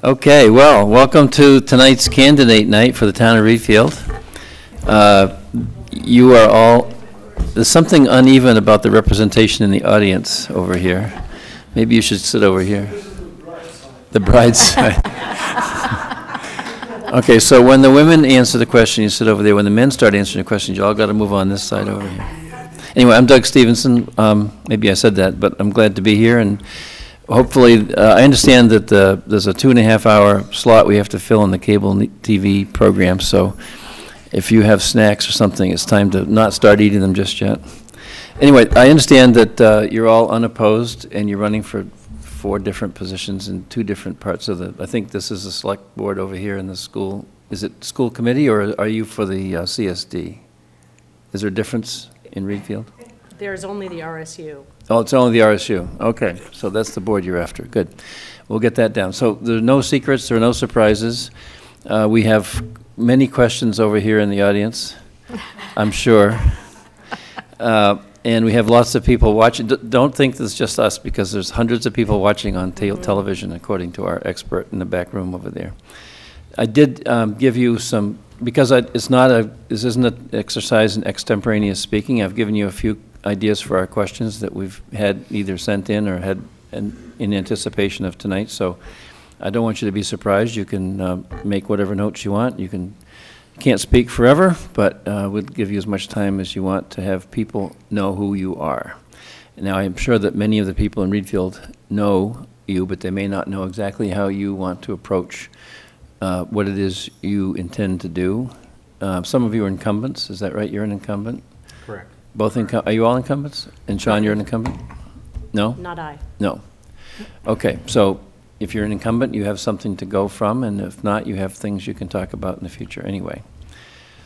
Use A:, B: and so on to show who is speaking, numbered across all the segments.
A: Okay, well, welcome to tonight's candidate night for the town of Reedfield. You are all, there's something uneven about the representation in the audience over here. Maybe you should sit over here. The bride's side. Okay, so when the women answer the question, you sit over there. When the men start answering the questions, you all got to move on this side over here. Anyway, I'm Doug Stevenson. Maybe I said that, but I'm glad to be here, and hopefully, I understand that there's a 2.5-hour slot we have to fill in the cable TV program, so if you have snacks or something, it's time to not start eating them just yet. Anyway, I understand that you're all unopposed, and you're running for 4 different positions in 2 different parts of the, I think this is the select board over here in the school. Is it school committee, or are you for the CSD? Is there a difference in Reedfield?
B: There's only the RSU.
A: Oh, it's only the RSU. Okay, so that's the board you're after. Good. We'll get that down. So there are no secrets, there are no surprises. We have many questions over here in the audience, I'm sure. And we have lots of people watching. Don't think it's just us, because there's hundreds of people watching on television, according to our expert in the back room over there. I did give you some, because this isn't an exercise in extemporaneous speaking. I've given you a few ideas for our questions that we've had either sent in or had in anticipation of tonight. So I don't want you to be surprised. You can make whatever notes you want. You can't speak forever, but we'll give you as much time as you want to have people know who you are. Now, I'm sure that many of the people in Reedfield know you, but they may not know exactly how you want to approach what it is you intend to do. Some of you are incumbents. Is that right? You're an incumbent?
C: Correct.
A: Both are you all incumbents? And Sean, you're an incumbent? No?
B: Not I.
A: No. Okay, so if you're an incumbent, you have something to go from, and if not, you have things you can talk about in the future anyway.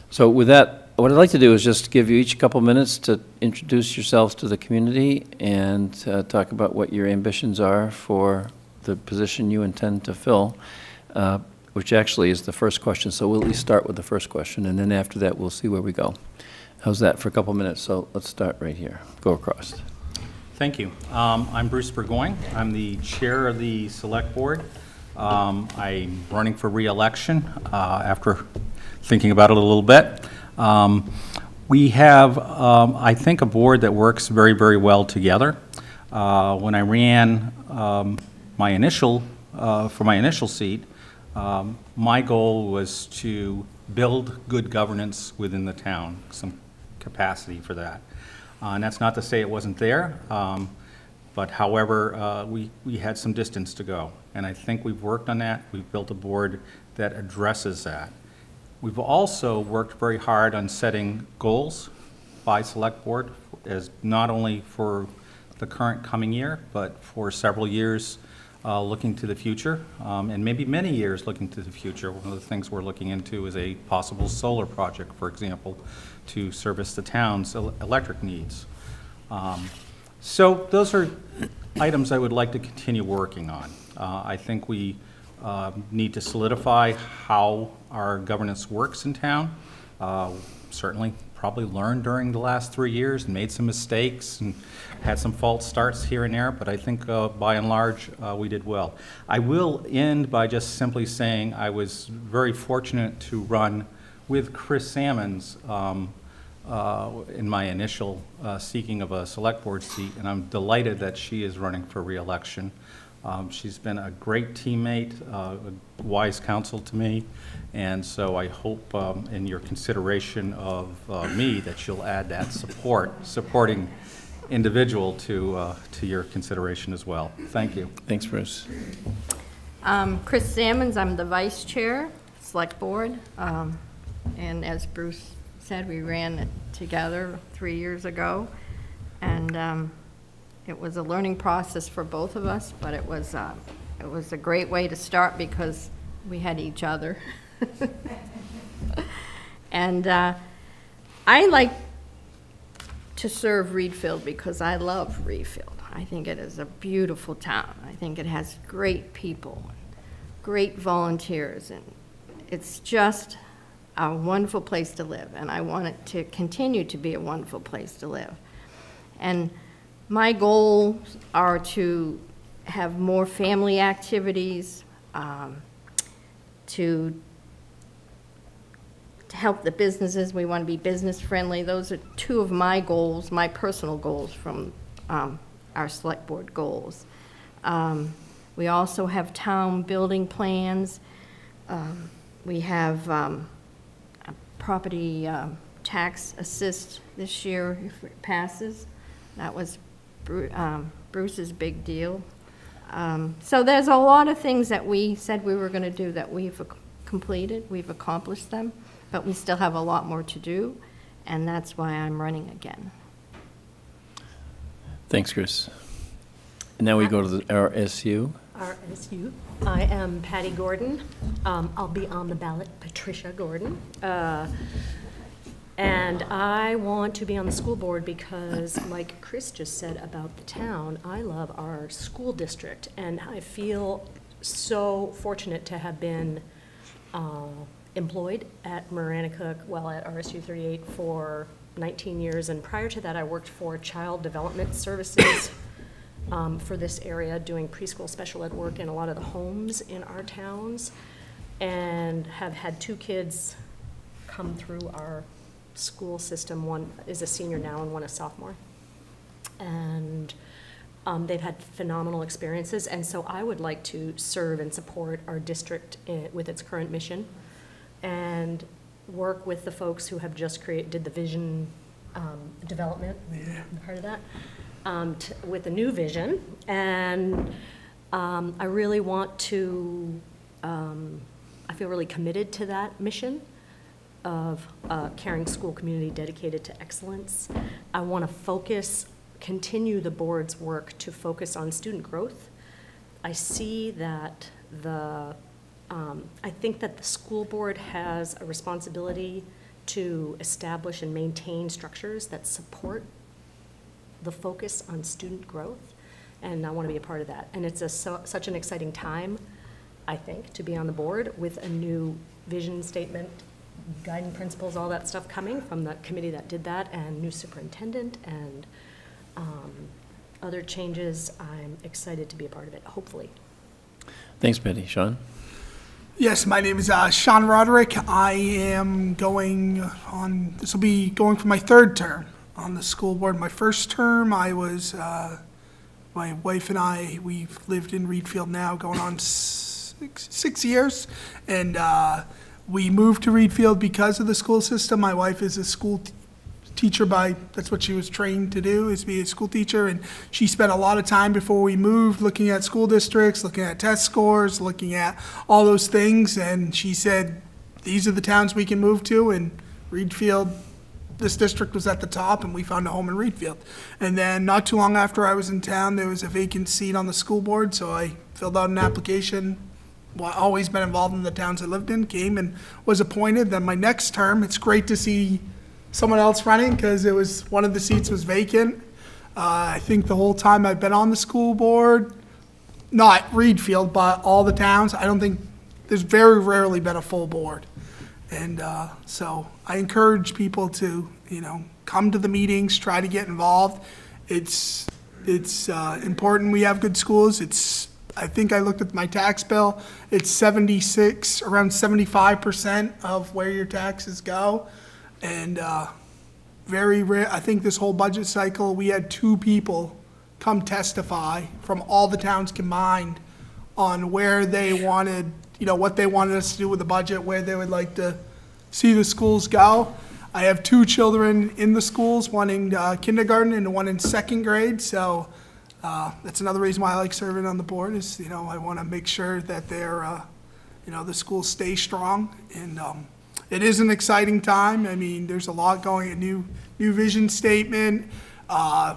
A: So with that, what I'd like to do is just give you each a couple minutes to introduce yourselves to the community and talk about what your ambitions are for the position you intend to fill, which actually is the first question. So we'll at least start with the first question, and then after that, we'll see where we go. How's that for a couple minutes? So let's start right here. Go across.
C: Thank you. I'm Bruce Burgoyne. I'm the chair of the select board. I'm running for re-election after thinking about it a little bit. We have, I think, a board that works very, very well together. When I ran for my initial seat, my goal was to build good governance within the town, some capacity for that. And that's not to say it wasn't there, but however, we had some distance to go. And I think we've worked on that. We've built a board that addresses that. We've also worked very hard on setting goals by select board, as not only for the current coming year, but for several years looking to the future, and maybe many years looking to the future. One of the things we're looking into is a possible solar project, for example, to service the town's electric needs. So those are items I would like to continue working on. I think we need to solidify how our governance works in town. Certainly probably learned during the last 3 years and made some mistakes and had some false starts here and there, but I think by and large we did well. I will end by just simply saying I was very fortunate to run with Chris Salmons in my initial seeking of a select board seat, and I'm delighted that she is running for re-election. She's been a great teammate, a wise counsel to me, and so I hope in your consideration of me that you'll add that supporting individual to your consideration as well. Thank you.
A: Thanks, Bruce.
D: Chris Salmons, I'm the vice chair, select board, and as Bruce said, we ran it together 3 years ago, and it was a learning process for both of us, but it was a great way to start because we had each other. And I like to serve Reedfield because I love Reedfield. I think it is a beautiful town. I think it has great people, great volunteers, and it's just a wonderful place to live, and I want it to continue to be a wonderful place to live. And my goals are to have more family activities, to help the businesses. We want to be business friendly. Those are two of my goals, my personal goals from our select board goals. We also have town building plans. We have a property tax assist this year if it passes. That was Bruce's big deal. So there's a lot of things that we said we were going to do that we've completed, we've accomplished them, but we still have a lot more to do, and that's why I'm running again.
A: Thanks, Chris. And now we go to the RSU.
B: RSU. I am Patty Gordon. I'll be on the ballot, Patricia Gordon. And I want to be on the school board because, like Chris just said about the town, I love our school district, and I feel so fortunate to have been employed at Maranacook, well, at RSU 38 for 19 years, and prior to that I worked for Child Development Services for this area, doing preschool special ed work in a lot of the homes in our towns, and have had 2 kids come through our school system. One is a senior now and one a sophomore. And they've had phenomenal experiences, and so I would like to serve and support our district with its current mission and work with the folks who have just did the vision development, part of that, with a new vision. And I really want to, I feel really committed to that mission of a caring school community dedicated to excellence. I want to continue the board's work to focus on student growth. I see that I think that the school board has a responsibility to establish and maintain structures that support the focus on student growth, and I want to be a part of that. And it's such an exciting time, I think, to be on the board with a new vision statement, guiding principles, all that stuff coming from the committee that did that, and new superintendent, and other changes. I'm excited to be a part of it, hopefully.
A: Thanks, Betty. Sean?
E: Yes, my name is Sean Roderick. I am going on, this will be going for my 3rd term on the school board. My first term, I was, my wife and I, we've lived in Reedfield now going on 6 years, and we moved to Reedfield because of the school system. My wife is a school teacher that's what she was trained to do, is be a school teacher, and she spent a lot of time before we moved looking at school districts, looking at test scores, looking at all those things, and she said, these are the towns we can move to, and Reedfield, this district was at the top, and we found a home in Reedfield. And then not too long after I was in town, there was a vacant seat on the school board, so I filled out an application. Well, always been involved in the towns I lived in, came and was appointed. Then my next term, it's great to see someone else running because it was, one of the seats was vacant. I think the whole time I've been on the school board, not Reedfield, but all the towns, I don't think, there's very rarely been a full board. And so I encourage people to, come to the meetings, try to get involved. It's important we have good schools. I think I looked at my tax bill. It's 76, around 75% of where your taxes go. And very rare, I think this whole budget cycle, we had 2 people come testify from all the towns combined on where they wanted, what they wanted us to do with the budget, where they would like to see the schools go. I have 2 children in the schools, one in kindergarten and one in 2nd grade. So that's another reason why I like serving on the board is, I want to make sure that they're, the schools stay strong. And it is an exciting time. I mean, there's a lot going, a new vision statement.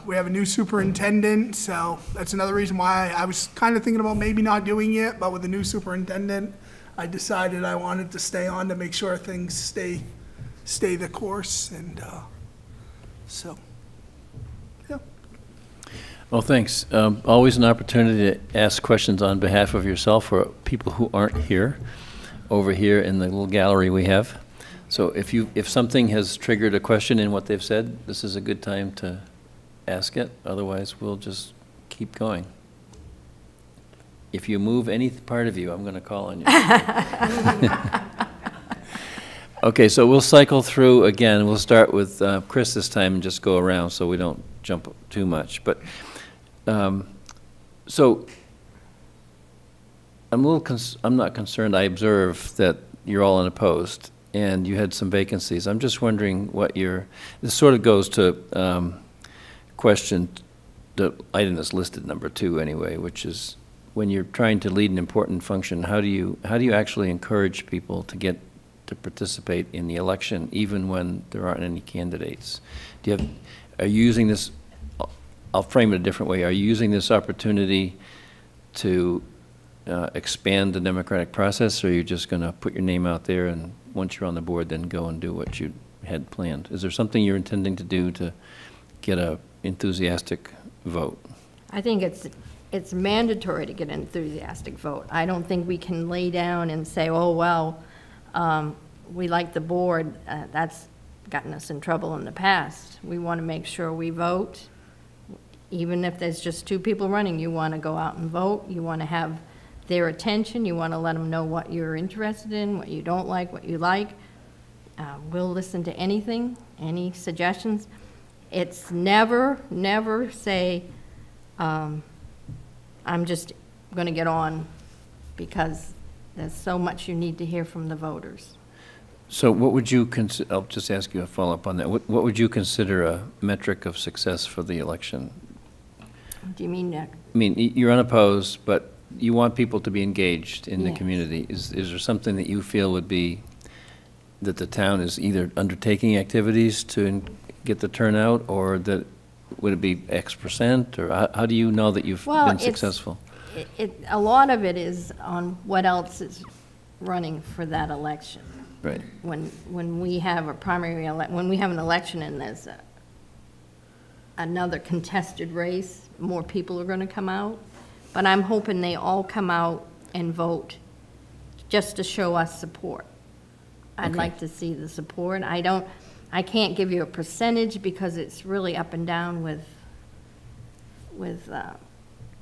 E: We have a new superintendent, so that's another reason why I was kind of thinking about maybe not doing it, but with the new superintendent, I decided I wanted to stay on to make sure things stay the course, and so, yeah.
A: Well, thanks. Always an opportunity to ask questions on behalf of yourself or people who aren't here, over here in the little gallery we have. So if something has triggered a question in what they've said, this is a good time to ask it. Otherwise, we'll just keep going. If you move any part of you, I'm going to call on you. Okay, so we'll cycle through again. We'll start with Chris this time and just go around so we don't jump too much. But, so, I'm not concerned. I observe that you're all unopposed, and you had some vacancies. I'm just wondering what this sort of goes to question, the item that's listed number 2 anyway, which is when you're trying to lead an important function, how do you actually encourage people to participate in the election even when there aren't any candidates? Are you using this, I'll frame it a different way, are you using this opportunity to expand the democratic process, or are you just going to put your name out there and once you're on the board then go and do what you had planned? Is there something you're intending to do to get a enthusiastic vote?
D: I think it's mandatory to get an enthusiastic vote. I don't think we can lay down and say, oh, well, we like the board. That's gotten us in trouble in the past. We want to make sure we vote. Even if there's just 2 people running, you want to go out and vote. You want to have their attention. You want to let them know what you're interested in, what you don't like, what you like. We'll listen to anything, any suggestions. It's never say, I'm just going to get on, because there's so much you need to hear from the voters.
A: So what would you consider, I'll just ask you a follow-up on that. What would you consider a metric of success for the election?
D: Do you mean that?
A: I mean, you're unopposed, but you want people to be engaged in the
D: Yes.
A: community. Is there something that you feel would be, that the town is either undertaking activities to get the turnout, or that, would it be X percent, or how do you know that you've been successful?
D: A lot of it is on what else is running for that election.
A: Right.
D: When we have a when we have an election and there's another contested race, more people are going to come out. But I'm hoping they all come out and vote just to show us support. I'd
A: Okay.
D: like to see the support. I can't give you a percentage because it's really up and down with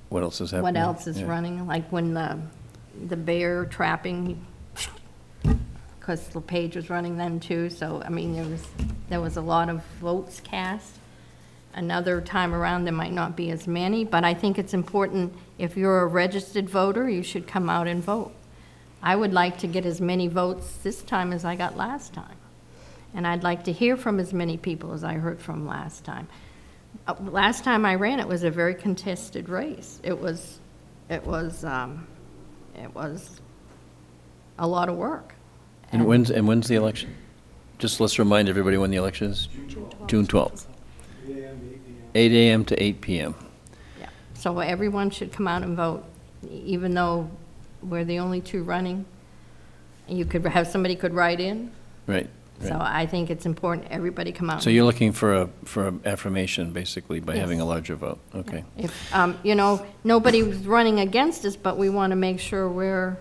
A: What else is happening?
D: what else is
A: Yeah.
D: running, like when the bear trapping, because LePage was running then too, so, I mean, there was a lot of votes cast. Another time around, there might not be as many, but I think it's important, if you're a registered voter, you should come out and vote. I would like to get as many votes this time as I got last time. And I'd like to hear from as many people as I heard from last time. Last time I ran, it was a very contested race. It was a lot of work.
A: And when's the election? Just let's remind everybody when the election is. June 12th. 8 a.m. to 8 p.m.
D: Yeah. So everyone should come out and vote, even though we're the only 2 running. And you could have, somebody could write in.
A: Right.
D: So I think it's important everybody come out.
A: So you're looking for a affirmation, basically, by
D: Yes.
A: having a larger vote. Okay.
D: If, nobody's running against us, but we want to make sure we're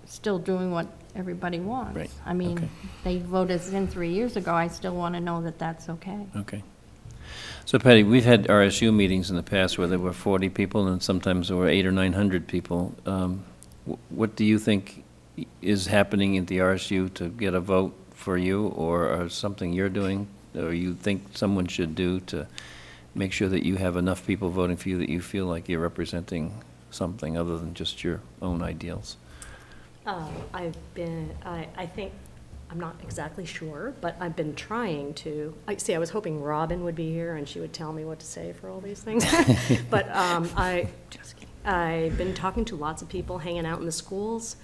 D: still doing what everybody wants.
A: Right.
D: I mean,
A: Okay.
D: they voted us in 3 years ago. I still want to know that that's okay.
A: Okay. So Patty, we've had RSU meetings in the past where there were 40 people, and sometimes there were 800 or 900 people. What do you think is happening at the RSU to get a vote for you, or something you're doing, or you think someone should do to make sure that you have enough people voting for you that you feel like you're representing something other than just your own ideals?
B: I think, I'm not exactly sure, but I've been trying to, I was hoping Robin would be here and she would tell me what to say for all these things. But I've been talking to lots of people, hanging out in the schools,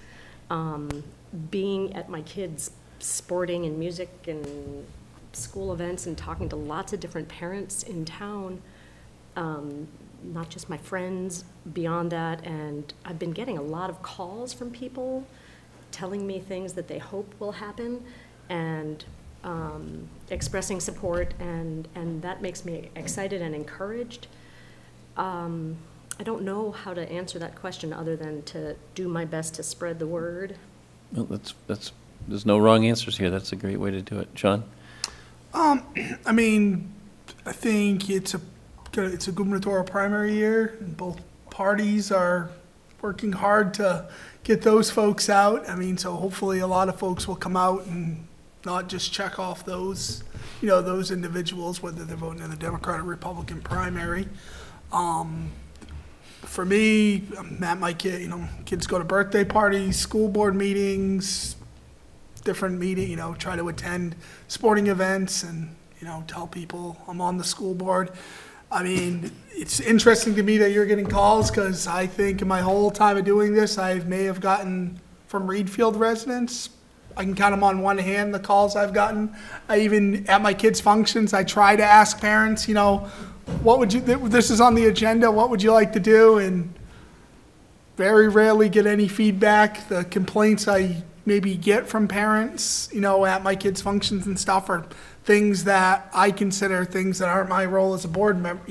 B: being at my kids' sporting and music and school events, and talking to lots of different parents in town, not just my friends, beyond that. And I've been getting a lot of calls from people telling me things that they hope will happen, and expressing support, and that makes me excited and encouraged. I don't know how to answer that question other than to do my best to spread the word.
A: Well, there's no wrong answers here. That's a great way to do it. Sean?
E: I mean, I think it's a gubernatorial primary year, and both parties are working hard to get those folks out. I mean, so hopefully a lot of folks will come out and not just check off those, those individuals, whether they're voting in the Democrat or Republican primary. For me, Matt, my kid, kids go to birthday parties, school board meetings, different meeting, try to attend sporting events and, tell people I'm on the school board. I mean, it's interesting to me that you're getting calls because I think in my whole time of doing this, I may have gotten from Reedfield residents. I can count them on one hand, the calls I've gotten. I even, at my kids' functions, I try to ask parents, what would you, this is on the agenda, what would you like to do? And very rarely get any feedback. The complaints I maybe get from parents, at my kids' functions and stuff are things that I consider things that aren't my role as a board member,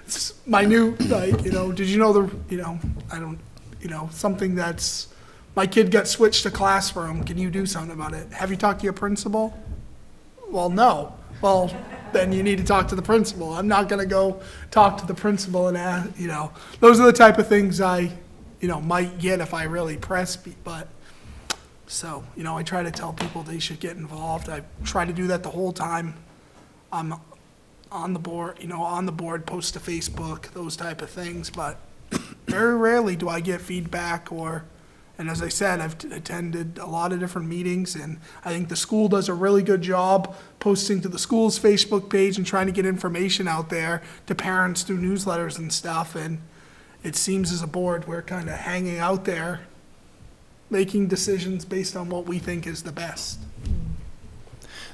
E: it's minute, did you know I don't, something that's, my kid got switched to classroom, can you do something about it? Have you talked to your principal? Well, no. Well, then you need to talk to the principal. I'm not gonna go talk to the principal and ask, those are the type of things I, might get if I really press, but, so, I try to tell people they should get involved. I try to do that the whole time I'm on the board, post to Facebook, those type of things, but very rarely do I get feedback and as I said, I've attended a lot of different meetings, and I think the school does a really good job posting to the school's Facebook page and trying to get information out there to parents through newsletters and stuff, and it seems as a board we're kind of hanging out there making decisions based on what we think is the best.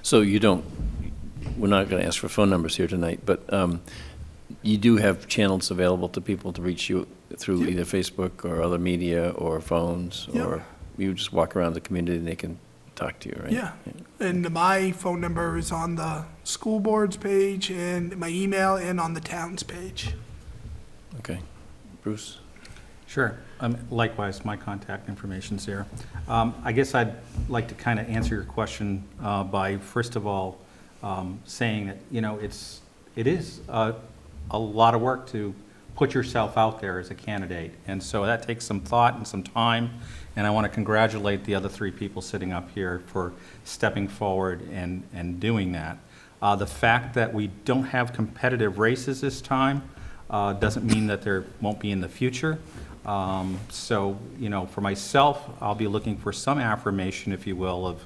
A: So we're not going to ask for phone numbers here tonight, but you do have channels available to people to reach you through either Facebook or other media or phones, or you just walk around the community and they can talk to you, right?
E: Yeah. And my phone number is on the school board's page and my email and on the town's page.
A: Okay. Bruce?
C: Sure. Likewise, my contact information's there. I guess I'd like to kind of answer your question by, first of all, saying that, it is a lot of work to put yourself out there as a candidate. And so that takes some thought and some time. And I want to congratulate the other three people sitting up here for stepping forward and doing that. The fact that we don't have competitive races this time doesn't mean that there won't be in the future. So, for myself, I'll be looking for some affirmation, if you will,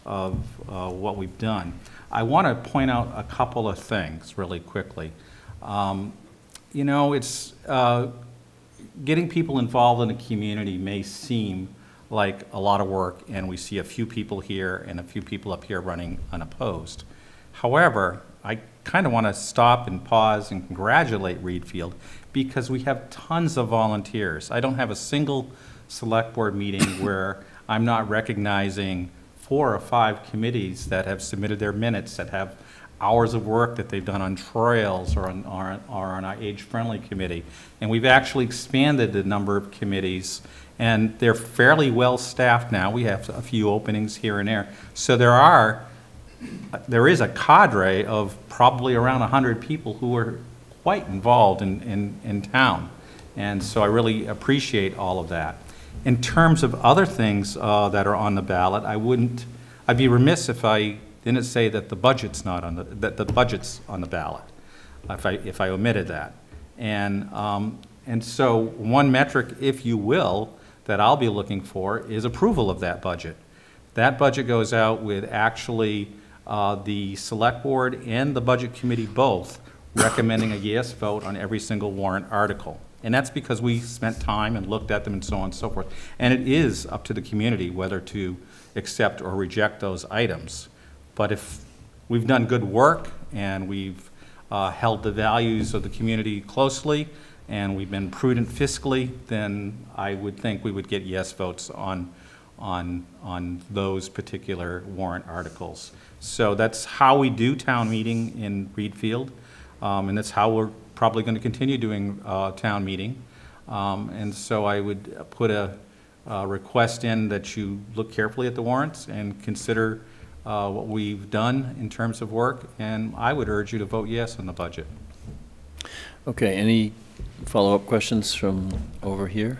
C: of what we've done. I want to point out a couple of things really quickly. It's getting people involved in a community may seem like a lot of work, and we see a few people here and a few people up here running unopposed. However, I kind of want to stop and pause and congratulate Reedfield because we have tons of volunteers. I don't have a single select board meeting where I'm not recognizing 4 or 5 committees that have submitted their minutes, that have hours of work that they've done on trails or on our age-friendly committee. And we've actually expanded the number of committees, and they're fairly well staffed now. We have a few openings here and there. So there is a cadre of probably around 100 people who are quite involved in town. And so I really appreciate all of that. In terms of other things that are on the ballot, I'd be remiss if I didn't say that the budget's not on that the budget's on the ballot, if I omitted that. And so one metric, if you will, that I'll be looking for is approval of that budget. That budget goes out with actually the select board and the budget committee both recommending a yes vote on every single warrant article. And that's because we spent time and looked at them and so on and so forth. And it is up to the community whether to accept or reject those items. But if we've done good work and we've held the values of the community closely and we've been prudent fiscally, then I would think we would get yes votes on those particular warrant articles. So that's how we do town meeting in Reedfield, and that's how we're probably going to continue doing town meeting. And so I would put a request in that you look carefully at the warrants and consider what we've done in terms of work, and I would urge you to vote yes on the budget.
A: Okay, any follow-up questions from over here?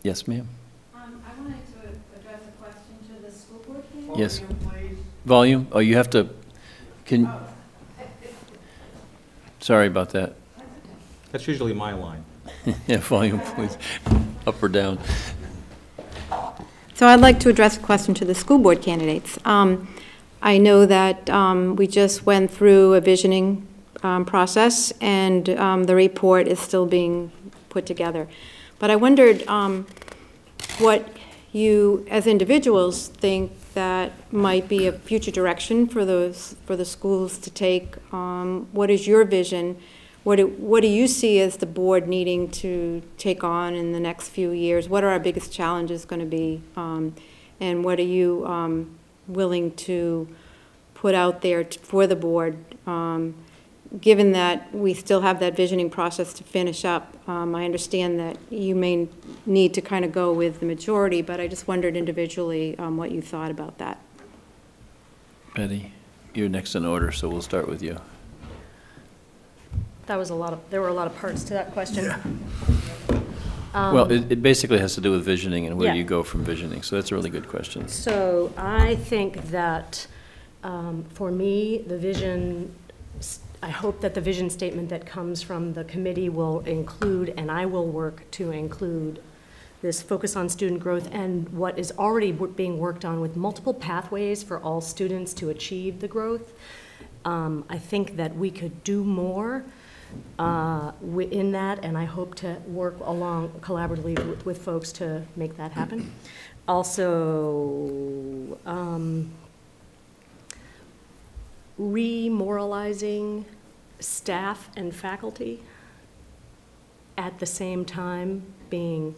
A: Yes, ma'am.
F: I wanted to address a question to the school board candidate.
A: Yes. Volume? Oh, you have to, can, sorry about that.
C: That's usually my line.
A: Yeah, volume, please. Up or down?
G: So I'd like to address a question to the school board candidates. I know that we just went through a visioning process, and the report is still being put together. But I wondered what you, as individuals, think that might be a future direction for the schools to take. What is your vision? What do you see as the board needing to take on in the next few years? What are our biggest challenges going to be? And what are you willing to put out there for the board? Given that we still have that visioning process to finish up, I understand that you may need to kind of go with the majority, but I just wondered individually what you thought about that.
A: Betty, you're next in order, so we'll start with you.
B: There were a lot of parts to that question.
E: Yeah.
A: Well, it basically has to do with visioning and where
B: Yeah.
A: you go from visioning, so that's a really good question.
B: So I think that, for me, I hope that the vision statement that comes from the committee will include, and I will work to include, this focus on student growth and what is already being worked on with multiple pathways for all students to achieve the growth. I think that we could do more in that, and I hope to work along collaboratively with folks to make that happen. Also, remoralizing staff and faculty at the same time being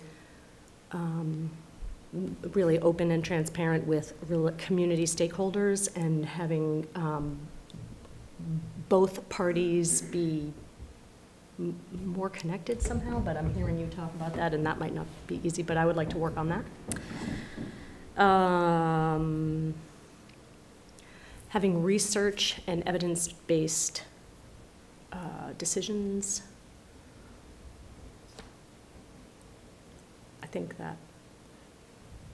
B: really open and transparent with real community stakeholders and having both parties be more connected somehow, but I'm hearing you talk about that, and that might not be easy, but I would like to work on that. Having research and evidence-based decisions. I think that.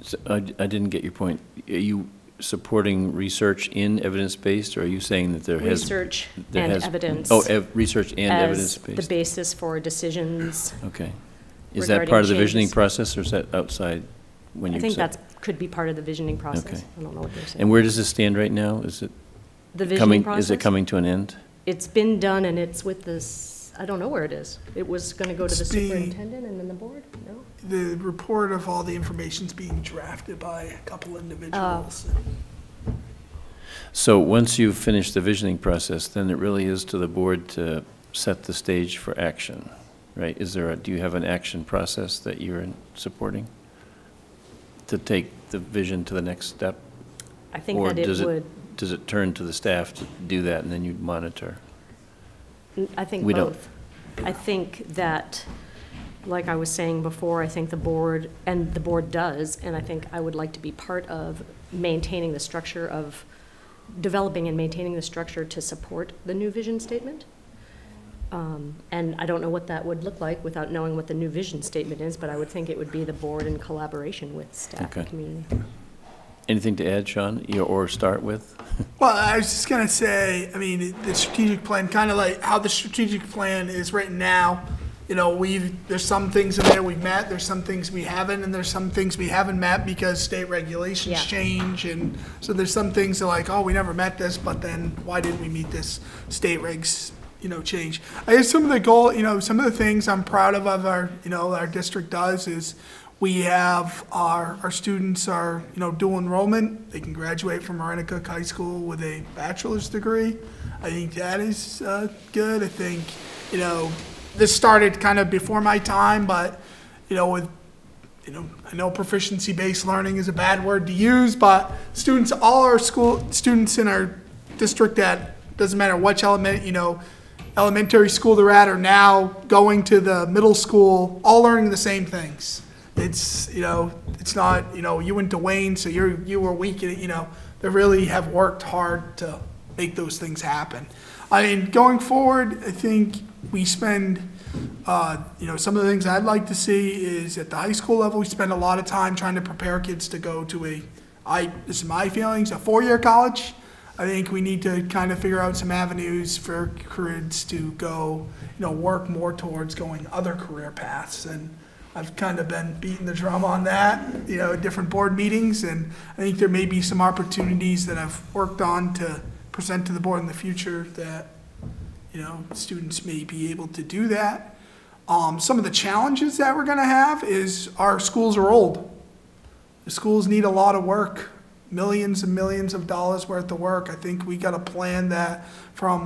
A: So, I didn't get your point. Are you supporting research in evidence-based, or are you saying that there has...
B: Research
A: there
B: and
A: has-
B: evidence.
A: Oh, research and
B: as
A: evidence-based.
B: the basis for decisions.
A: Okay. Is that
B: regarding
A: part of the visioning
B: changes.
A: process, or is that outside when you
B: I think
A: said-
B: that could be part of the visioning process.
A: Okay.
B: I don't know what you're saying.
A: And where does this stand right now? Is it
B: The visioning
A: coming,
B: process?
A: is it coming to an end?
B: It's been done, and it's with this, I don't know where it is. It was going to go to the
E: It's being-
B: superintendent and then the board? No?
E: The report of all the information's being drafted by a couple individuals.
A: So once you've finished the visioning process, then it really is to the board to set the stage for action, right? Do you have an action process that you're supporting to take the vision to the next step?
B: I think
A: Or
B: that it would,
A: does it turn to the staff to do that, and then you monitor?
B: I think
A: We don't-
B: both. I think that, like I was saying before, I think the board, and the board does, and I think I would like to be part of maintaining the structure of, developing and maintaining the structure to support the new vision statement. And I don't know what that would look like without knowing what the new vision statement is, but I would think it would be the board in collaboration with staff and
A: Okay.
B: community.
A: Anything to add, Sean, or start with?
E: Well, I was just gonna say, I mean, the strategic plan, kind of like how the strategic plan is written now, you know, there's some things in there we've met, there's some things we haven't, and there's some things we haven't met because state regulations
B: Yeah.
E: change, and so there's some things that like, oh, we never met this, but then why didn't we meet this? State regs, change. I guess some of the some of the things I'm proud of our, our district does is we have our students are, dual enrollment. They can graduate from Marinikook High School with a bachelor's degree. I think that is good. I think, this started kind of before my time, but, with, I know proficiency-based learning is a bad word to use, but students, all our students in our district that, doesn't matter which elementary school they're at, are now going to the middle school, all learning the same things. It's, it's not, you went to Wayne, so you were weak at it, they really have worked hard to make those things happen. I mean, going forward, I think, we spend, some of the things I'd like to see is at the high school level, we spend a lot of time trying to prepare kids to go to this is my feelings, a 4-year college. I think we need to kind of figure out some avenues for kids to go, work more towards going other career paths. And I've kind of been beating the drum on that, at different board meetings. And I think there may be some opportunities that I've worked on to present to the board in the future that, students may be able to do that. Some of the challenges that we're going to have is our schools are old. The schools need a lot of work. Millions and millions of dollars worth of work. I think we got a plan that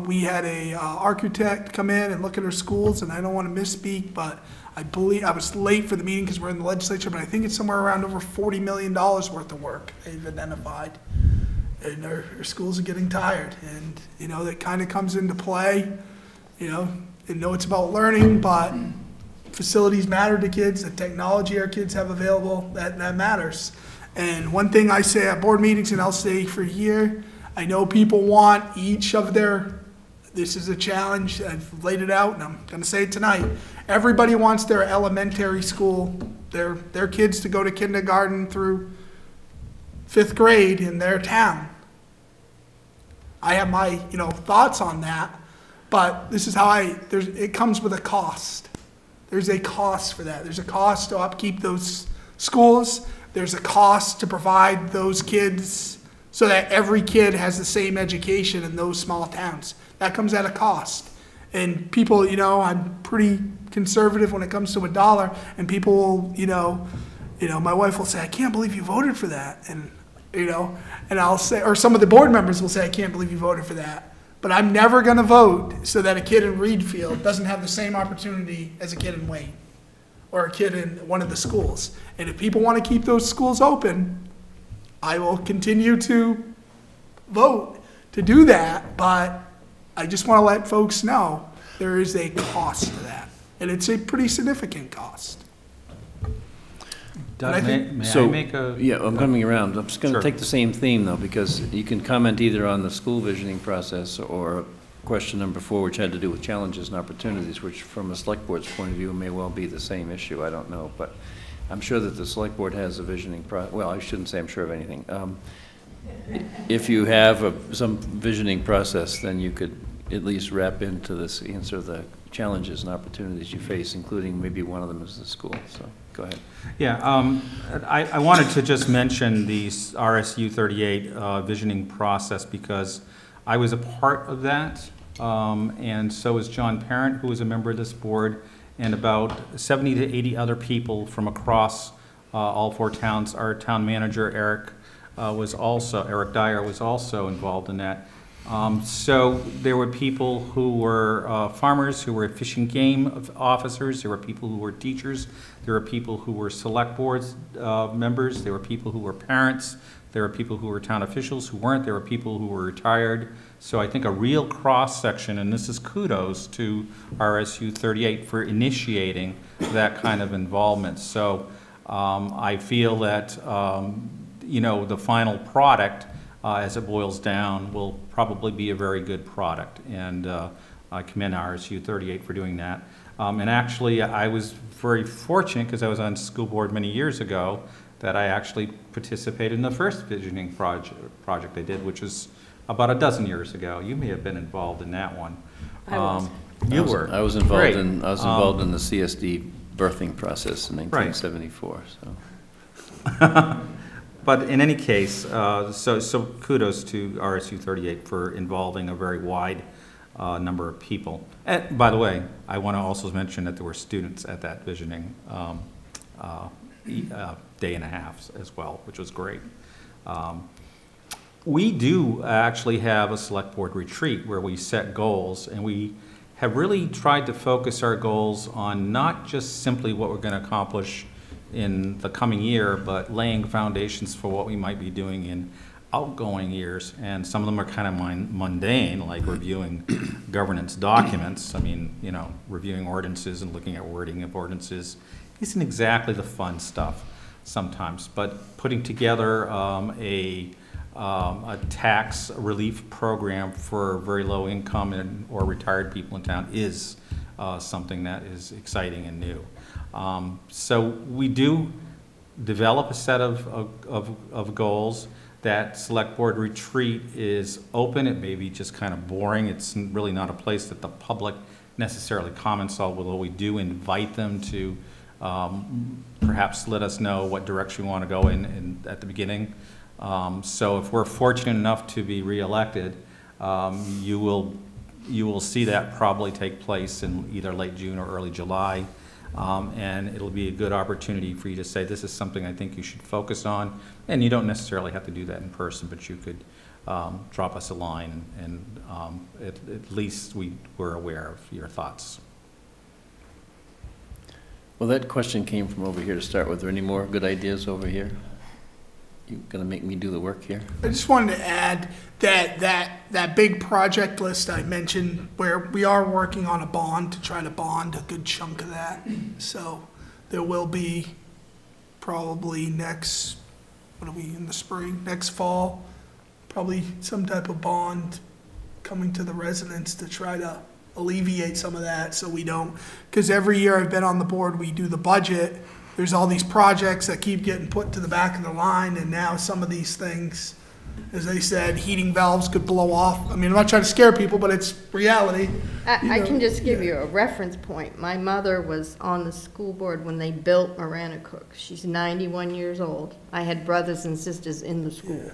E: we had a architect come in and look at our schools, and I don't want to misspeak, but I believe, I was late for the meeting because we're in the legislature, but I think it's somewhere around over $40 million worth of work they've identified. And our schools are getting tired, and, that kind of comes into play. It's about learning, but facilities matter to kids, the technology our kids have available, that matters. And one thing I say at board meetings, and I'll say for a year, I know people want each of this is a challenge, I've laid it out, and I'm going to say it tonight. Everybody wants their elementary school, their kids to go to kindergarten through 5th grade in their town. I have my, thoughts on that, but this is how it comes with a cost. There's a cost for that. There's a cost to upkeep those schools. There's a cost to provide those kids so that every kid has the same education in those small towns. That comes at a cost. And people, I'm pretty conservative when it comes to a dollar, and people will, my wife will say, I can't believe you voted for that. And, and I'll say, or some of the board members will say, I can't believe you voted for that. But I'm never going to vote so that a kid in Reedfield doesn't have the same opportunity as a kid in Wayne or a kid in one of the schools. And if people want to keep those schools open, I will continue to vote to do that. But I just want to let folks know there is a cost to that. And it's a pretty significant cost.
C: Doug, may I make a...
A: Yeah, I'm coming around. I'm just going to
C: Sure.
A: take the same theme, though, because you can comment either on the school visioning process or question number 4, which had to do with challenges and opportunities, which from a select board's point of view may well be the same issue. I don't know, but I'm sure that the select board has a visioning well, I shouldn't say I'm sure of anything. If you have some visioning process, then you could at least wrap into this answer the challenges and opportunities you face, including maybe one of them is the school. So go ahead.
C: Yeah, I wanted to just mention the RSU 38 visioning process because I was a part of that, and so is John Parent, who is a member of this board, and about 70 to 80 other people from across all 4 towns. Our town manager, Eric Dyer, was also involved in that. So there were people who were farmers, who were fish and game officers, there were people who were teachers, there were people who were select boards members, there were people who were parents, there were people who were town officials who weren't, there were people who were retired. So I think a real cross-section, and this is kudos to RSU 38 for initiating that kind of involvement. So I feel that, the final product, as it boils down, will probably be a very good product. And I commend RSU 38 for doing that. And actually, I was very fortunate because I was on school board many years ago that I actually participated in the first visioning project I did, which was about a dozen years ago. You may have been involved in that one.
B: I was.
C: You were.
A: I was involved
C: Great.
A: in the CSD birthing process in 1974. So.
C: But in any case, so kudos to RSU 38 for involving a very wide number of people. And by the way, I want to also mention that there were students at that visioning day and a half as well, which was great. We do actually have a select board retreat where we set goals, and we have really tried to focus our goals on not just simply what we're going to accomplish in the coming year, but laying foundations for what we might be doing in outgoing years. And some of them are kind of mundane, like reviewing governance documents. I mean, reviewing ordinances and looking at wording of ordinances isn't exactly the fun stuff sometimes, but putting together a tax relief program for very low income or retired people in town is something that is exciting and new. So we do develop a set of goals. That select board retreat is open. It may be just kind of boring. It's really not a place that the public necessarily comments on, although we do invite them to perhaps let us know what direction we want to go in at the beginning. So if we're fortunate enough to be reelected, you will see that probably take place in either late June or early July. And it'll be a good opportunity for you to say, this is something I think you should focus on. And you don't necessarily have to do that in person, but you could drop us a line, and at least we're aware of your thoughts.
A: Well, that question came from over here to start with. Are there any more good ideas over here? You gonna make me do the work here?
E: I just wanted to add that big project list I mentioned, where we are working on a bond to try to bond a good chunk of that. So there will be probably next fall, probably some type of bond coming to the residents to try to alleviate some of that, so we don't, because every year I've been on the board, we do the budget, there's all these projects that keep getting put to the back of the line, and now some of these things, as they said, heating valves could blow off. I mean, I'm not trying to scare people, but it's reality.
D: I can just give you a reference point. My mother was on the school board when they built Maranacook. She's 91 years old. I had brothers and sisters in the school.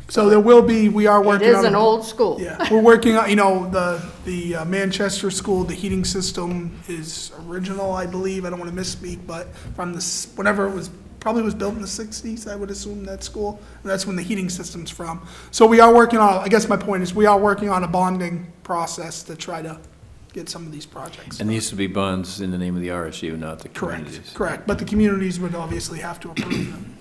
E: So there will be, we are working on.
D: It is an old school.
E: Yeah, we're working on, the Manchester school, the heating system is original, I believe. I don't want to misspeak, but from whenever it was, probably was built in the 60s, I would assume, that school. And that's when the heating system's from. So we are working on, I guess my point is, we are working on a bonding process to try to get some of these projects.
A: And these would be bonds in the name of the RSU, not the communities.
E: Correct. But the communities would obviously have to approve them.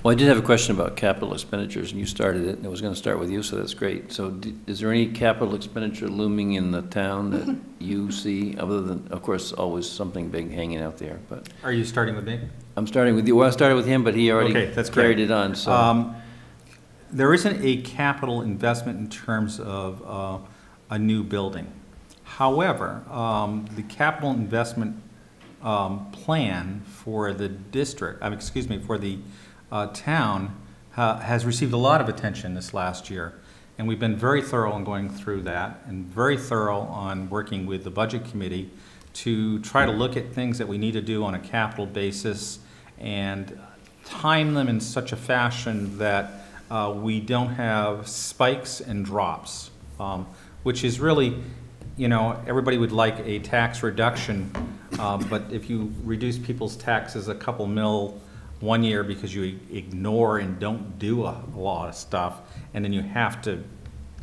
A: Well, I did have a question about capital expenditures, and you started it, and I was going to start with you, so that's great. So is there any capital expenditure looming in the town that you see, other than, of course, always something big hanging out there? But
C: Are you starting with me?
A: I'm starting with you. Well, I started with him, but he already
C: Okay, that's
A: carried
C: great.
A: it on. So
C: There isn't a capital investment in terms of a new building. However, the capital investment plan for the district, for the town has received a lot of attention this last year, and we've been very thorough in going through that, and very thorough on working with the budget committee to try to look at things that we need to do on a capital basis and time them in such a fashion that we don't have spikes and drops, which is really, everybody would like a tax reduction, but if you reduce people's taxes a couple mil 1 year because you ignore and don't do a lot of stuff, and then you have to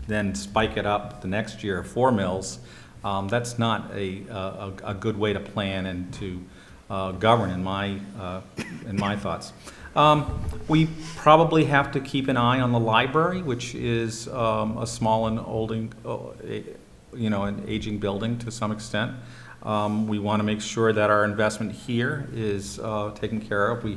C: then spike it up the next year 4 mils, that's not a good way to plan and to govern, in my thoughts. We probably have to keep an eye on the library, which is a small and an aging building to some extent. We want to make sure that our investment here is taken care of. We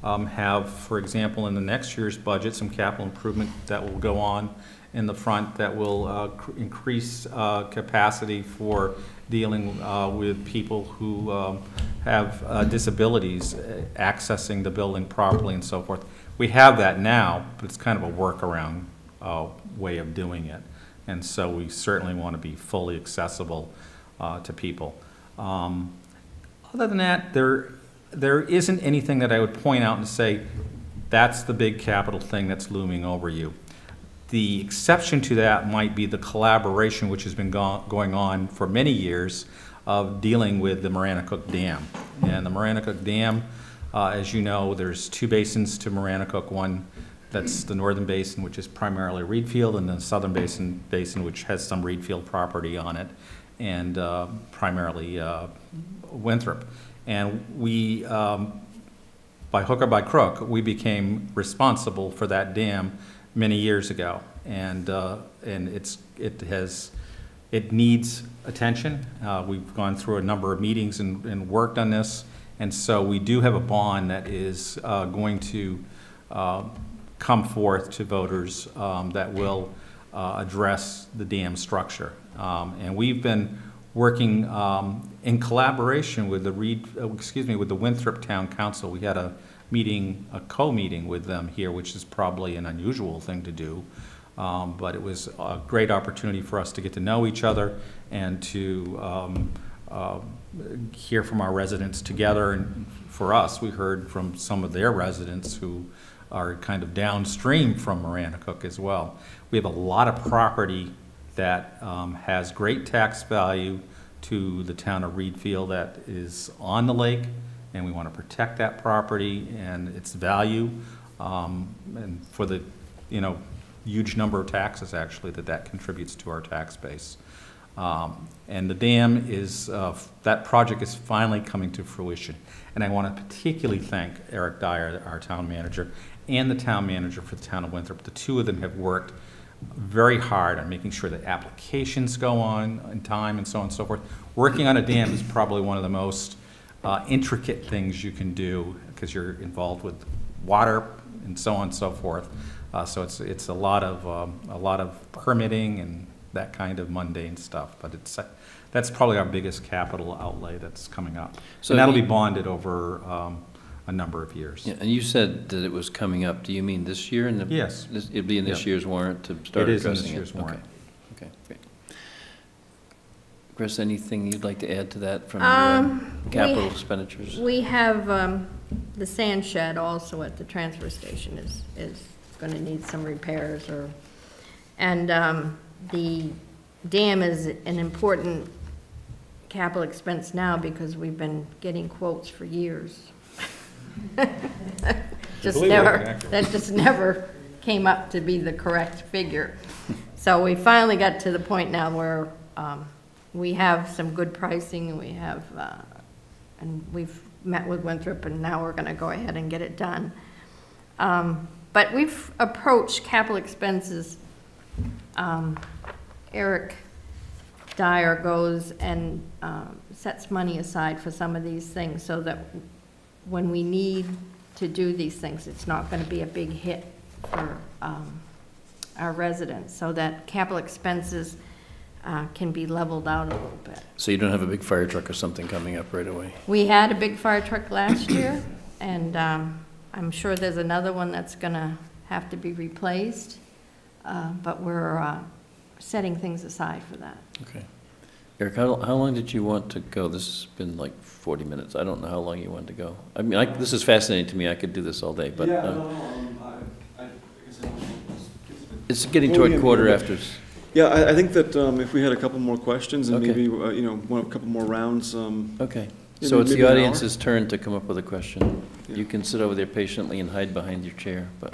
C: have, for example, in the next year's budget, some capital improvement that will go on in the front that will increase capacity for dealing with people who have disabilities, accessing the building properly and so forth. We have that now, but it's kind of a workaround way of doing it. And so we certainly want to be fully accessible to people. Other than that, there isn't anything that I would point out and say, that's the big capital thing that's looming over you. The exception to that might be the collaboration which has been going on for many years of dealing with the Maranacook Dam. And the Maranacook Dam, as you know, there's 2 basins to Maranacook. One that's the northern basin, which is primarily Reedfield, and the southern basin, which has some Reedfield property on it, and primarily Winthrop. And we, by hook or by crook, we became responsible for that dam many years ago, and it needs attention. We've gone through a number of meetings and worked on this, and so we do have a bond that is going to come forth to voters that will address the dam structure. And we've been working in collaboration with the with the Winthrop Town Council. We had a co-meeting with them here, which is probably an unusual thing to do. But it was a great opportunity for us to get to know each other and to hear from our residents together. And for us, we heard from some of their residents who are kind of downstream from Maranacook as well. We have a lot of property that has great tax value to the town of Reedfield that is on the lake, and we want to protect that property and its value, and for the huge number of taxes actually that contributes to our tax base. And the dam is, that project is finally coming to fruition. And I want to particularly thank Eric Dyer, our town manager, and the town manager for the town of Winthrop. The two of them have worked very hard on making sure that applications go on in time and so on and so forth. Working on a dam is probably one of the most intricate things you can do because you're involved with water and so on and so forth. So it's a lot of permitting and that kind of mundane stuff. But that's probably our biggest capital outlay that's coming up. So and that'll be bonded over a number of years.
A: Yeah, and you said that it was coming up. Do you mean this year?
C: Yes.
A: It'd be in this year's warrant to start addressing it?
C: It is in this year's warrant.
A: Okay, great. Chris, anything you'd like to add to that from your capital expenditures?
D: We have the sand shed also at the transfer station is going to need some repairs, and the dam is an important capital expense now because we've been getting quotes for years. That just never came up to be the correct figure. So we finally got to the point now where we have some good pricing, and we have, and we've met with Winthrop, and now we're going to go ahead and get it done. But we've approached capital expenses. Eric Dyer goes and sets money aside for some of these things so that when we need to do these things, it's not going to be a big hit for our residents, so that capital expenses can be leveled out a little bit.
A: So you don't have a big fire truck or something coming up right away?
D: We had a big fire truck last year, and I'm sure there's another one that's going to have to be replaced, but we're setting things aside for that.
A: Okay. Eric, how long did you want to go? This has been like 40 minutes. I don't know how long you want to go. I mean, this is fascinating to me. I could do this all day, but
H: yeah, I guess
A: it's getting toward quarter after.
H: Yeah, I think that if we had a couple more questions and
A: Okay.
H: maybe a couple more rounds.
A: Okay.
H: Maybe-
A: So it's
H: maybe
A: the
H: an
A: audience's turn to come up with a question.
H: Yeah.
A: You can sit over there patiently and hide behind your chair, but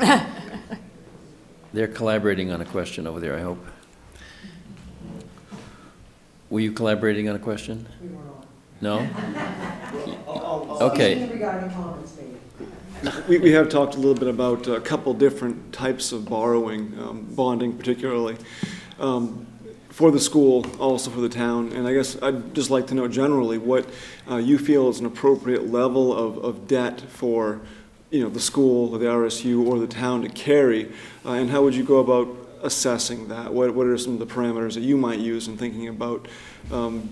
A: they're collaborating on a question over there, I hope. Were you collaborating on a question? We were not. No? Okay.
I: Regarding comments made.
H: We have talked a little bit about a couple different types of borrowing, bonding particularly, for the school, also for the town. And I guess I'd just like to know generally what you feel is an appropriate level of debt for, the school or the RSU or the town to carry, and how would you go about assessing that? What are some of the parameters that you might use in thinking about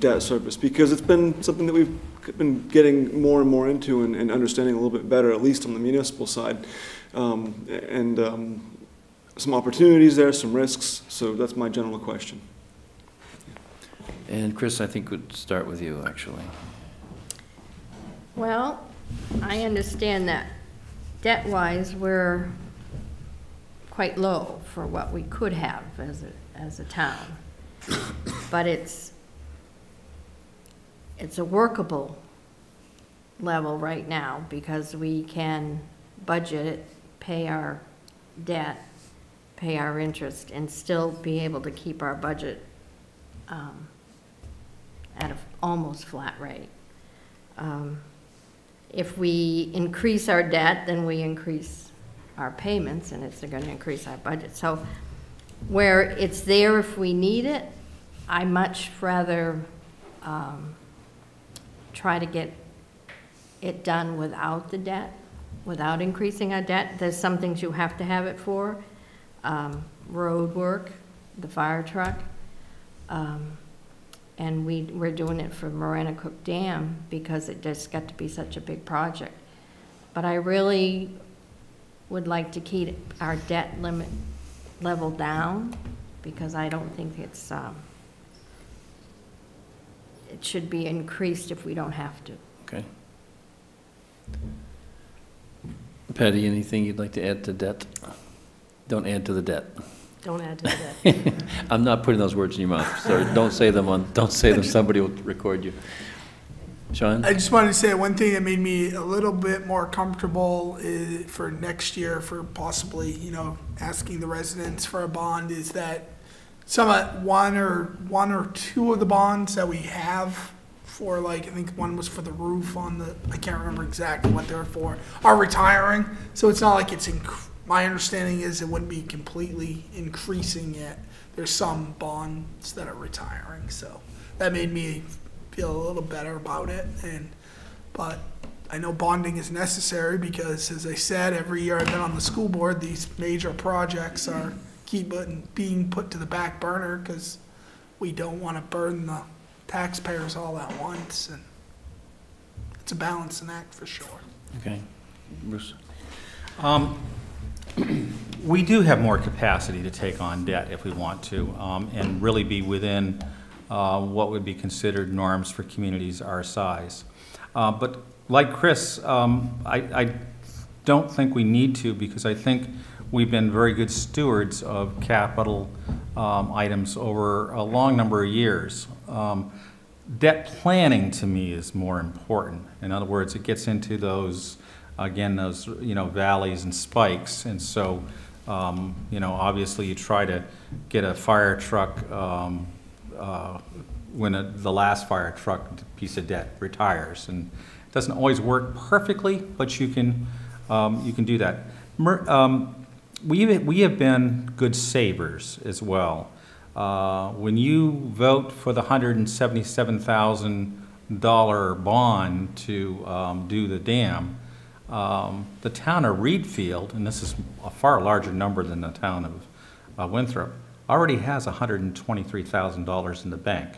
H: debt service? Because it's been something that we've been getting more and more into and understanding a little bit better, at least on the municipal side, and some opportunities there, some risks. So that's my general question.
A: And Chris, I think we'd start with you, actually.
D: Well, I understand that debt-wise, we're quite low for what we could have as a town. But it's a workable level right now because we can budget, pay our debt, pay our interest, and still be able to keep our budget at an almost flat rate. If we increase our debt, then we increase our payments, and it's going to increase our budget. So where it's there if we need it, I much rather try to get it done without the debt, without increasing our debt. There's some things you have to have it for, road work, the fire truck. And we're doing it for Maranacook Dam because it just got to be such a big project. But I really would like to keep our debt limit level down because I don't think it's, it should be increased if we don't have to.
A: Okay. Patty, anything you'd like to add to debt? Don't add to the debt.
B: Don't add to that.
A: I'm not putting those words in your mouth, so don't say them, somebody will record you. Sean?
E: I just wanted to say one thing that made me a little bit more comfortable for next year, for possibly, you know, asking the residents for a bond, is that one or two of the bonds that we have for, like, I think one was for the roof on the, I can't remember exactly what they were for, are retiring. So it's not like it's, my understanding is it wouldn't be completely increasing yet. There's some bonds that are retiring, so that made me feel a little better about it. But I know bonding is necessary because, as I said, every year I've been on the school board, these major projects are being put to the back burner because we don't want to burden the taxpayers all at once, and it's a balancing act for sure.
A: Okay. Bruce?
C: We do have more capacity to take on debt if we want to, and really be within what would be considered norms for communities our size. But like Chris, I don't think we need to, because I think we've been very good stewards of capital items over a long number of years. Debt planning to me is more important. In other words, it gets into those, again, those, you know, valleys and spikes. And so, you know, obviously you try to get a fire truck when the last fire truck piece of debt retires. And it doesn't always work perfectly, but you can do that. We have been good savers as well. When you vote for the $177,000 bond to do the dam, the town of Reedfield, and this is a far larger number than the town of Winthrop, already has $123,000 in the bank.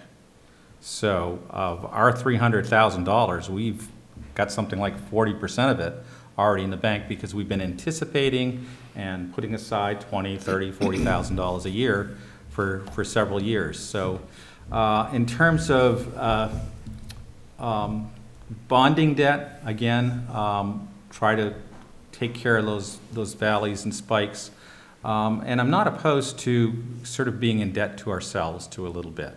C: So of our $300,000, we've got something like 40% of it already in the bank because we've been anticipating and putting aside $20,000, $30,000, $40,000 a year for several years. So in terms of bonding debt, again, try to take care of those valleys and spikes. And I'm not opposed to sort of being in debt to ourselves too a little bit.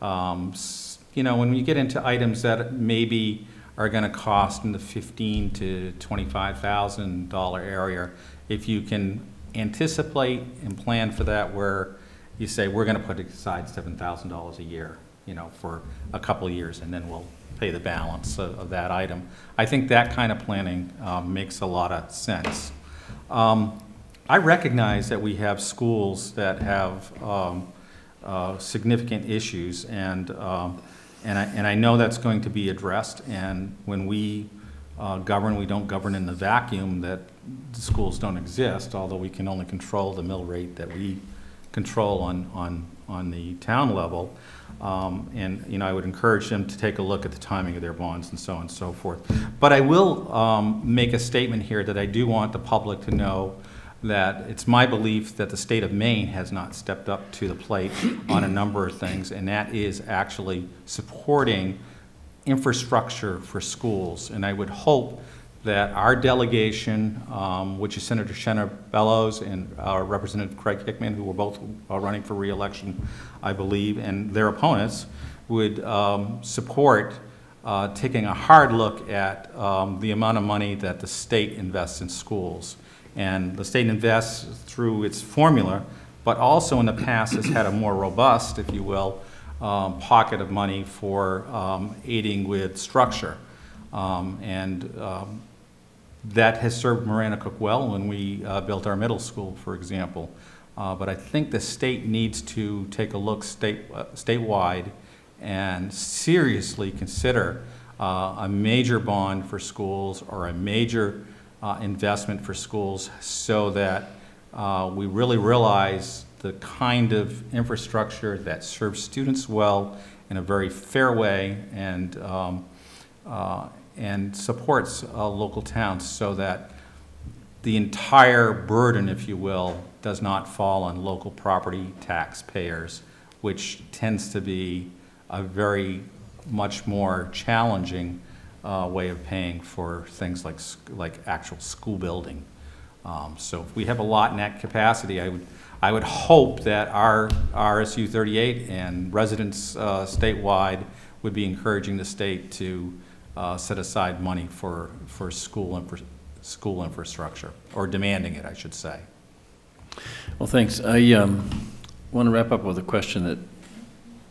C: You know, when we get into items that maybe are going to cost in the $15,000 to $25,000 area, if you can anticipate and plan for that, where you say we're going to put aside $7,000 a year, you know, for a couple of years, and then we'll pay the balance of that item. I think that kind of planning makes a lot of sense. I recognize that we have schools that have significant issues, and I know that's going to be addressed. And when we govern, we don't govern in the vacuum that the schools don't exist, although we can only control the mill rate that we control on the town level. And you know, I would encourage them to take a look at the timing of their bonds and so on and so forth. But I will make a statement here that I do want the public to know that it's my belief that the state of Maine has not stepped up to the plate on a number of things, and that is actually supporting infrastructure for schools. And I would hope that our delegation, which is Senator Shenna Bellows and Representative Craig Hickman, who were both running for re-election, I believe, and their opponents, would support taking a hard look at the amount of money that the state invests in schools. And the state invests through its formula, but also in the past has had a more robust, if you will, pocket of money for aiding with structure. That has served Maranacook well when we built our middle school, for example. But I think the state needs to take a look statewide and seriously consider a major bond for schools or a major investment for schools, so that we really realize the kind of infrastructure that serves students well in a very fair way and supports local towns so that the entire burden, if you will, does not fall on local property taxpayers, which tends to be a very much more challenging way of paying for things like actual school building. So if we have a lot in that capacity, I would hope that our RSU 38 and residents statewide would be encouraging the state to set aside money for school infrastructure, or demanding it, I should say.
A: Well, thanks. I want to wrap up with a question that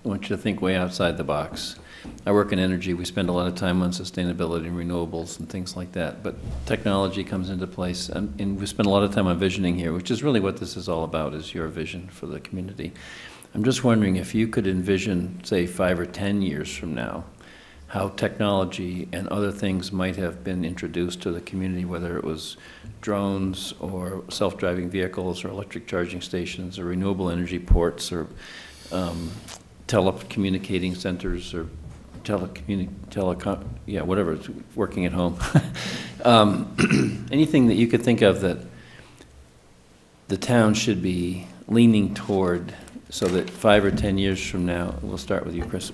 A: I want you to think way outside the box. I work in energy. We spend a lot of time on sustainability and renewables and things like that, but technology comes into place, and we spend a lot of time on visioning here, which is really what this is all about, is your vision for the community. I'm just wondering if you could envision, say, 5 or 10 years from now, how technology and other things might have been introduced to the community, whether it was drones or self-driving vehicles or electric charging stations or renewable energy ports or telecommunicating centers or whatever, it's working at home. Anything that you could think of that the town should be leaning toward so that 5 or 10 years from now, we'll start with you, Chris,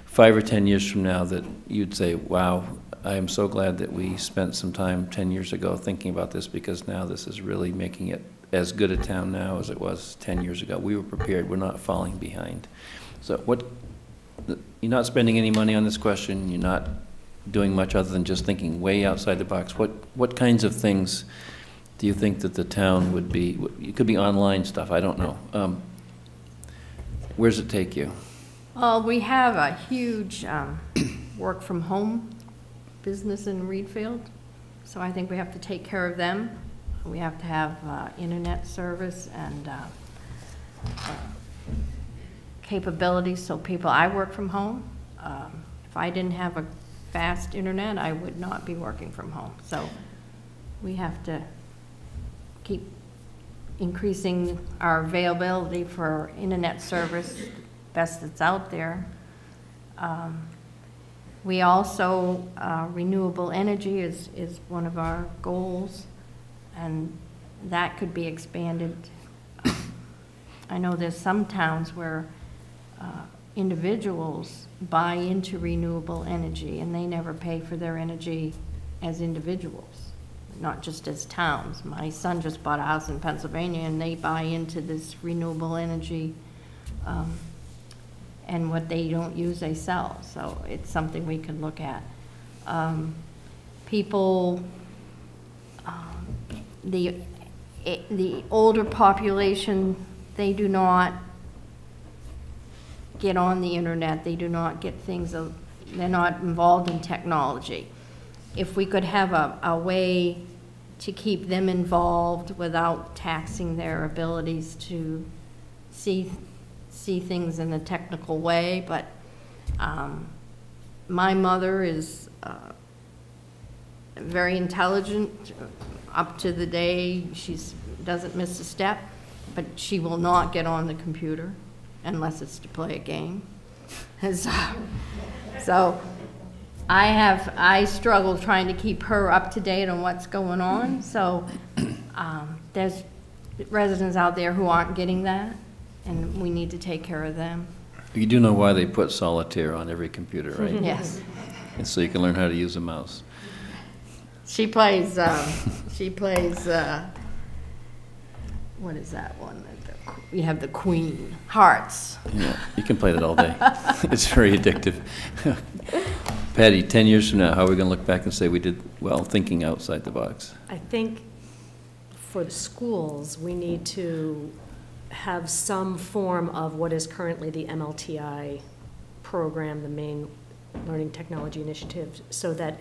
A: 5 or 10 years from now that you'd say, wow, I am so glad that we spent some time 10 years ago thinking about this, because now this is really making it as good a town now as it was 10 years ago. We were prepared. We're not falling behind. So you're not spending any money on this question. You're not doing much other than just thinking way outside the box. What kinds of things do you think that the town would be? It could be online stuff. I don't know. Where does it take you?
D: We have a huge work from home business in Reedfield, so I think we have to take care of them. We have to have internet service and capabilities so I work from home. If I didn't have a fast internet, I would not be working from home. So we have to keep increasing our availability for internet service, best that's out there. We also, renewable energy is one of our goals, and that could be expanded. I know there's some towns where individuals buy into renewable energy and they never pay for their energy as individuals, not just as towns. My son just bought a house in Pennsylvania and they buy into this renewable energy, and what they don't use they sell. So it's something we can look at. People, the older population, they do not get on the internet, they do not get things, they're not involved in technology. If we could have a way to keep them involved without taxing their abilities to see things in a technical way, but my mother is very intelligent up to the day she doesn't miss a step, but she will not get on the computer unless it's to play a game. So I struggle trying to keep her up to date on what's going on. So there's residents out there who aren't getting that, and we need to take care of them.
A: You do know why they put solitaire on every computer, right?
D: Yes.
A: And so you can learn how to use a mouse.
D: She plays, what is that one? You have the Queen, Hearts.
A: Yeah, you can play that all day. It's very addictive. Patty, 10 years from now, how are we going to look back and say we did well thinking outside the box?
B: I think for the schools, we need to have some form of what is currently the MLTI program, the main Learning Technology Initiative, so that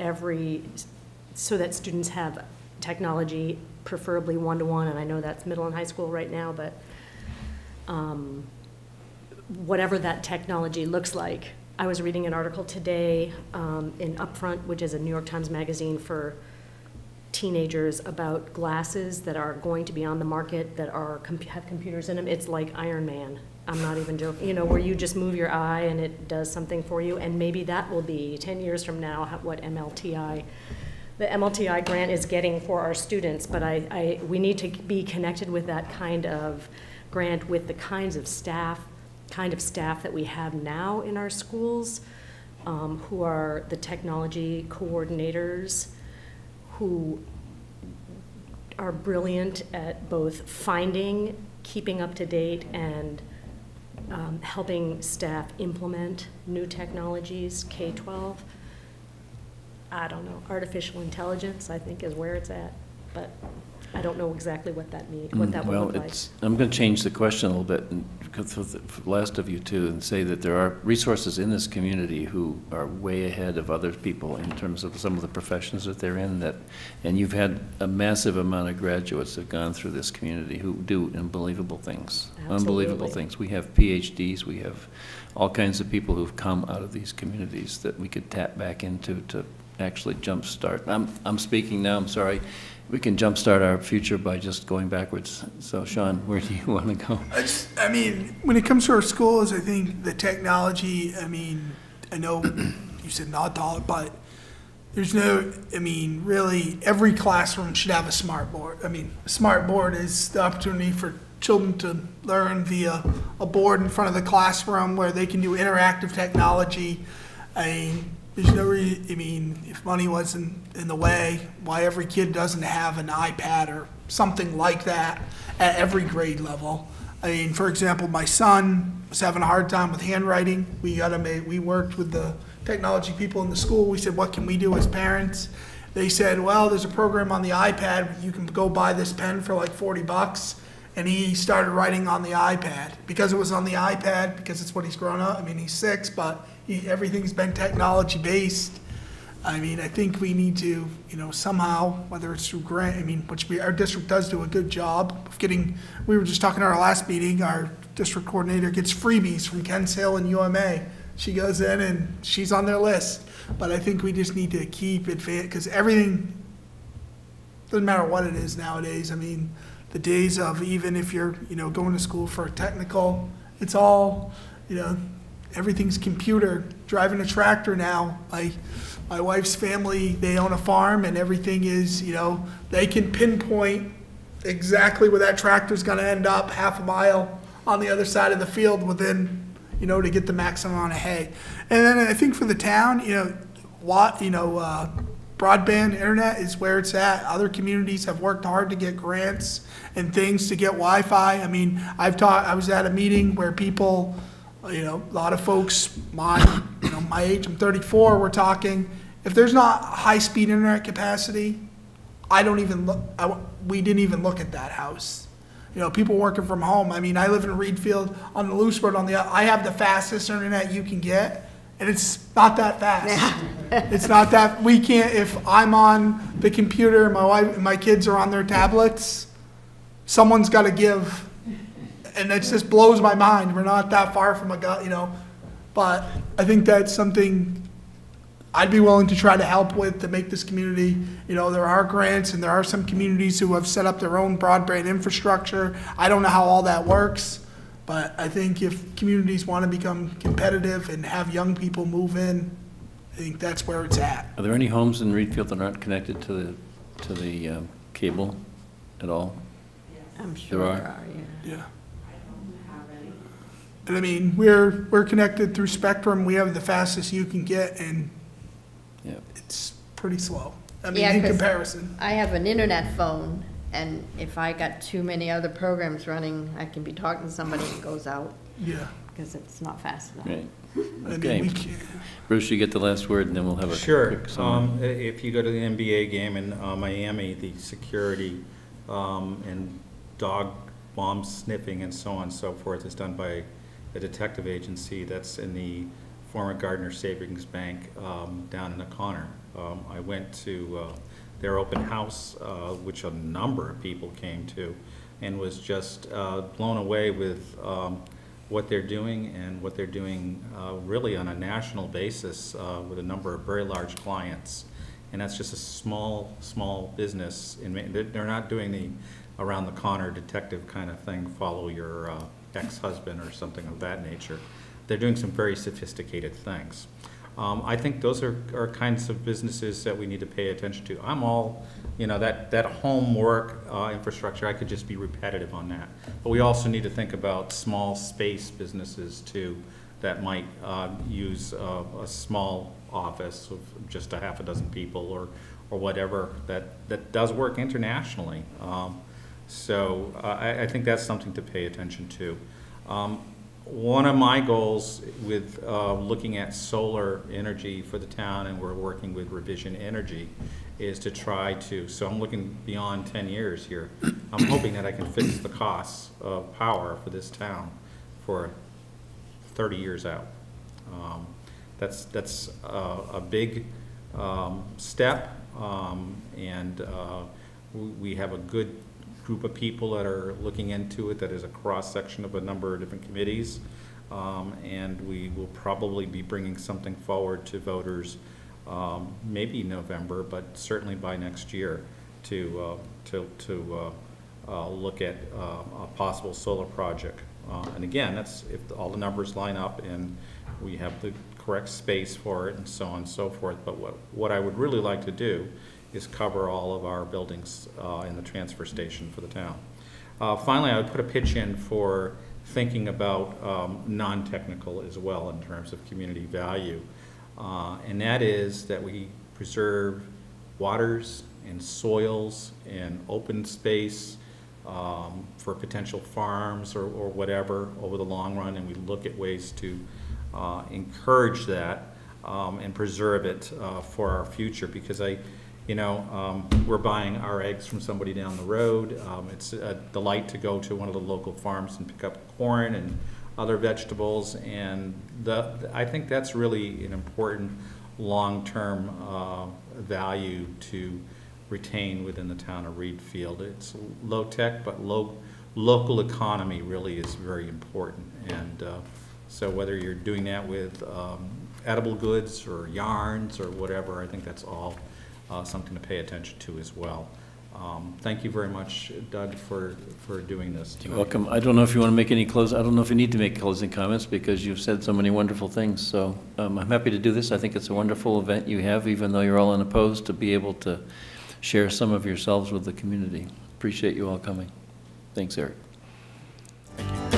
B: students have technology, preferably one-to-one, and I know that's middle and high school right now, but whatever that technology looks like. I was reading an article today in Upfront, which is a New York Times magazine for teenagers about glasses that are going to be on the market that are, have computers in them. It's like Iron Man. I'm not even joking, you know, where you just move your eye and it does something for you, and maybe that will be 10 years from now what the MLTI grant is getting for our students, but we need to be connected with that kind of grant with the kind of staff that we have now in our schools, who are the technology coordinators, who are brilliant at both finding, keeping up to date, and helping staff implement new technologies, K-12. I don't know, artificial intelligence, I think, is where it's at, but I don't know exactly what that means, what that would look like.
A: I'm going to change the question a little bit and go through the last of you two and say that there are resources in this community who are way ahead of other people in terms of some of the professions that they're in, and you've had a massive amount of graduates that have gone through this community who do unbelievable things.
B: Absolutely.
A: Unbelievable things. We have PhDs, we have all kinds of people who've come out of these communities that we could tap back into to actually jumpstart. I'm speaking now, I'm sorry. We can jumpstart our future by just going backwards. So, Sean, where do you want to go?
E: I mean, when it comes to our schools, I think the technology, I mean, I know you said not all, but there's no, I mean, really, every classroom should have a smart board. I mean, a smart board is the opportunity for children to learn via a board in front of the classroom where they can do interactive technology. I mean, there's no reason, I mean, if money wasn't in the way, why every kid doesn't have an iPad or something like that at every grade level. I mean, for example, my son was having a hard time with handwriting. We worked with the technology people in the school. We said, what can we do as parents? They said, well, there's a program on the iPad. You can go buy this pen for like $40. And he started writing on the iPad. Because it was on the iPad, because it's what he's grown up. I mean, he's 6, but everything's been technology-based. I mean, I think we need to, you know, somehow, whether it's through grant, I mean, our district does do a good job of getting, we were just talking at our last meeting, our district coordinator gets freebies from Ken Sale and UMA. She goes in and she's on their list. But I think we just need to keep because everything, doesn't matter what it is nowadays. I mean, the days of even if you're, you know, going to school for a technical, it's all, you know, everything's computer. Driving a tractor now, my wife's family, they own a farm and everything is, you know, they can pinpoint exactly where that tractor's gonna end up half a mile on the other side of the field within, you know, to get the maximum amount of hay. And then I think for the town, you know, broadband internet is where it's at. Other communities have worked hard to get grants and things to get Wi-Fi. I mean, I was at a meeting where people, you know, a lot of folks, my age, I'm 34, we're talking, if there's not high-speed internet capacity, we didn't even look at that house. You know, people working from home. I mean, I live in Reedfield on the loose road I have the fastest internet you can get, and it's not that fast. It's not that, we can't, if I'm on the computer and my wife and my kids are on their tablets, someone's got to give. And it just blows my mind. We're not that far from you know, but I think that's something I'd be willing to try to help with to make this community, you know, there are grants and there are some communities who have set up their own broadband infrastructure. I don't know how all that works, but I think if communities want to become competitive and have young people move in, I think that's where it's at.
A: Are there any homes in Reedfield that aren't connected to the cable at all?
D: I'm sure
A: There
D: there
A: are?
D: are, yeah.
E: Yeah. And I mean, we're connected through Spectrum. We have the fastest you can get, and
A: Yeah.
E: it's pretty slow. I mean,
D: Yeah,
E: in
D: 'cause
E: comparison.
D: I have an internet phone, and if I got too many other programs running, I can be talking to somebody and it goes out
E: Yeah.
D: because it's not fast enough.
A: Right.
E: I
A: Okay.
E: mean, we can't.
A: Bruce, you get the last word, and then we'll have a
C: Sure.
A: quick summary.
C: If you go to the NBA game in Miami, the security and dog bomb sniffing and so on and so forth is done by a detective agency that's in the former Gardner Savings Bank down in O'Connor. I went to their open house, which a number of people came to, and was just blown away with what they're doing and what they're doing really on a national basis with a number of very large clients. and that's just a small business. They're not doing the around the corner detective kind of thing, follow your ex-husband or something of that nature. They're doing some very sophisticated things. I think those are kinds of businesses that we need to pay attention to. I'm all, that homework infrastructure, I could just be repetitive on that. But we also need to think about small space businesses too that might use a small office of just a half a dozen people or whatever that does work internationally. So I think that's something to pay attention to. One of my goals with looking at solar energy for the town, and we're working with Revision Energy, is to try to, so I'm looking beyond 10 years here. I'm hoping that I can fix the costs of power for this town for 30 years out. That's a big step, and we have a good group of people that are looking into it that is a cross-section of a number of different committees, and we will probably be bringing something forward to voters maybe November, but certainly by next year to look at a possible solar project. And again, that's if all the numbers line up and we have the correct space for it and so on and so forth. But what I would really like to do is cover all of our buildings in the transfer station for the town. Finally, I would put a pitch in for thinking about non-technical as well in terms of community value. And that is that we preserve waters and soils and open space for potential farms or whatever over the long run, and we look at ways to encourage that and preserve it for our future, because we're buying our eggs from somebody down the road. It's a delight to go to one of the local farms and pick up corn and other vegetables, and I think that's really an important long-term value to retain within the town of Reedfield. It's low-tech, but local economy really is very important, and so whether you're doing that with edible goods or yarns or whatever, I think that's all something to pay attention to as well. Thank you very much, Doug, for doing this tonight.
A: You're welcome. I don't know if you want to make any I don't know if you need to make closing comments because you've said so many wonderful things. So I'm happy to do this. I think it's a wonderful event you have, even though you're all unopposed, to be able to share some of yourselves with the community. Appreciate you all coming. Thanks, Eric.
C: Thank you.